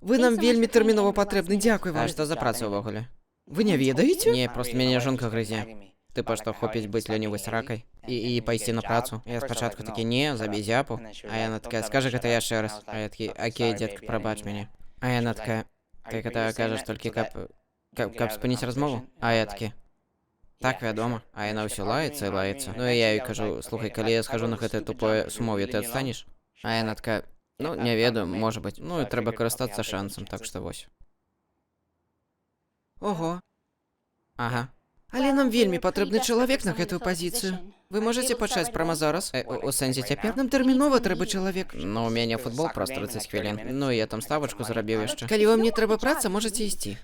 Вы нам вельмі тэрмінова патрэбны, дзякуй А вам. што за праца ўвогуле? Вы не ведаеце? Не, просто мяне жонка грызе. Типа, што хопіць быць лянівай сракай і пайсці на працу. Я спачатку такі, не, забей зяпу. А яна такая, скажы гэта яшчэ раз. А я такі, окей, дзетка, прабач мяне. А яна такая, ты гэта кажаш толькі каб спыніць размову? А я такі, так, вядома. А яна ўсё лаецца і лаецца. Ну і я ёй кажу, слухай, калі я схожу на гэтае тупое сумове, ты адстанеш? А яна такая, ну, не ведаю, можа быць. Ну і трэба карыстацца шансам, так што вось. Ого. Ага. Але нам вельмі патрэбны чалавек на гэтую пазіцыю. Вы можаце пачаць прама зараз? У сэнсе цяпер? Нам тэрмінова трэба чалавек. Ну, у мяне футбол праз 30 хвілін. Ну, і я там ставачку зарабіў яшчэ. Калі вам не трэба праца, можаце ісці.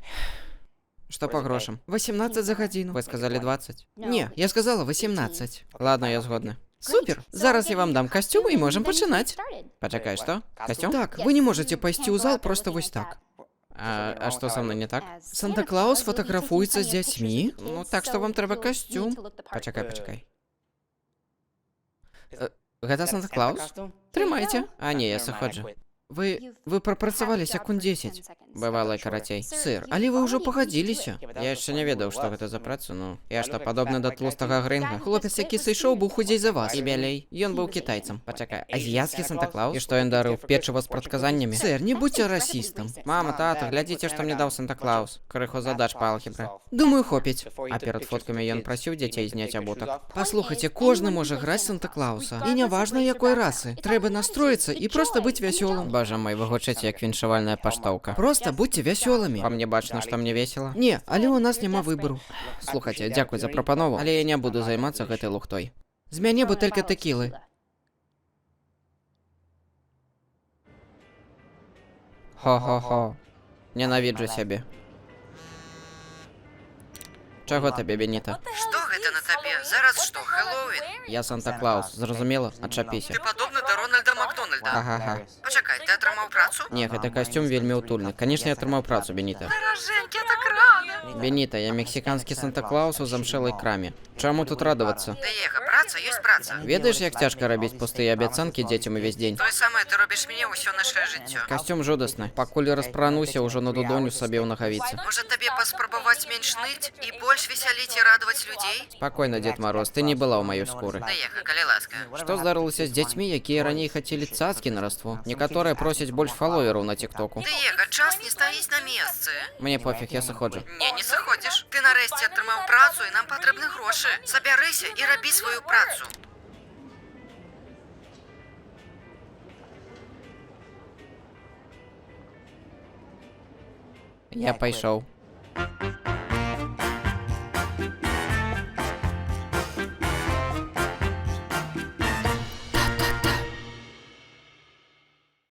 Што па грошам? 18 за гадзіну. Вы сказалі 20? Не, я сказала 18. Ладно, я згодны. Супер! Зараз я вам дам касцюм і можам пачынаць. Пачакай, што? Касцюм? Так, вы не можаце пайсці ў зал проста вось так. А што са мной не так? Санта-Клаус фотаграфуецца з дзяцьмі. Ну, так што вам трэба касцюм. Пачакай. Гэта Санта-Клаус? Трымайце. А не, я сыходжу. Вы прапрацавалі секунд 10. Бывала і карацей. Сыр, але вы ўжо пагадзіліся. Я яшчэ не ведаў, што гэта за працу, ну. Я што, падобны да тлустага грынга? Хлопец, які сышоў, быў худзей за вас. І бялей. Ён быў кітайцам. Пачакай, азіяцкі Санта-Клаус? І што ён дарыў печыва з прадказаннямі? Сэр, не будьце расістам. Мама, тата, глядзіце, што мне даў Санта-Клаус. Крыху задач па алгебры. Думаю, хопіць. А перад фоткамі ён прасіў дзяцей зняць абутак. Паслухайце, кожны можа граць Санта-Клауса. І няважна якой расы. Трэба настроіцца і проста быць вясёлым. Божа мой, вы гучыце як віншавальная паштоўка. Проста будьце вясёлымі. Па мне бачна, што мне весела. Не, але ў нас няма выбару. Слухайце, дзякуй за прапанову, але я не буду займацца гэтай лухтой. З мяне бутэлька тэкілы. Хо-хо-хо. Ненавіджу сябе. Чаго табе, Беніта? Што гэта на табе? Зараз што, Хэллоуін? Я Санта-Клаус, зразумела? Адчапіся. падобны да Рональда Макдональда. Ага. Пачакай, ты атрымаў працу? Не, гэты касцюм вельмі ўтульны. Канешне, я атрымаў працу, Беніта. Даражэнькі, так рана. Беніта, я мексіканскі Санта-Клаус у замшэлай краме. Чаму тут радавацца? Дэега, праца ёсць праца. Ведаеш, як цяжка рабіць пустыя абяцанкі дзецям увесь дзень? Тое самае ты робіш мне ўсё нашае жыццё. Касцюм жудасны. Пакуль распрануся, ўжо на дудоню сабе ў нагавіцы. Можа табе паспрабаваць менш ныць і больш весяліць і радаваць людзей? Спакойна, Дед Мороз, ты не была ў маёй скуры. Дэега, калі ласка. Што здарылася з дзецьмі, якія раней хацелі цацкі на раство? Некаторыя просяць больш фаловераў на тиктоку. Дэега, час не стаіць на месцы. Мне пофіг, я сыходжу. Не сыходзіш. Ты нарэшце атрымаў працу і нам патрэбны грошы. Сабярыся і рабі сваю працу. Я пайшоў.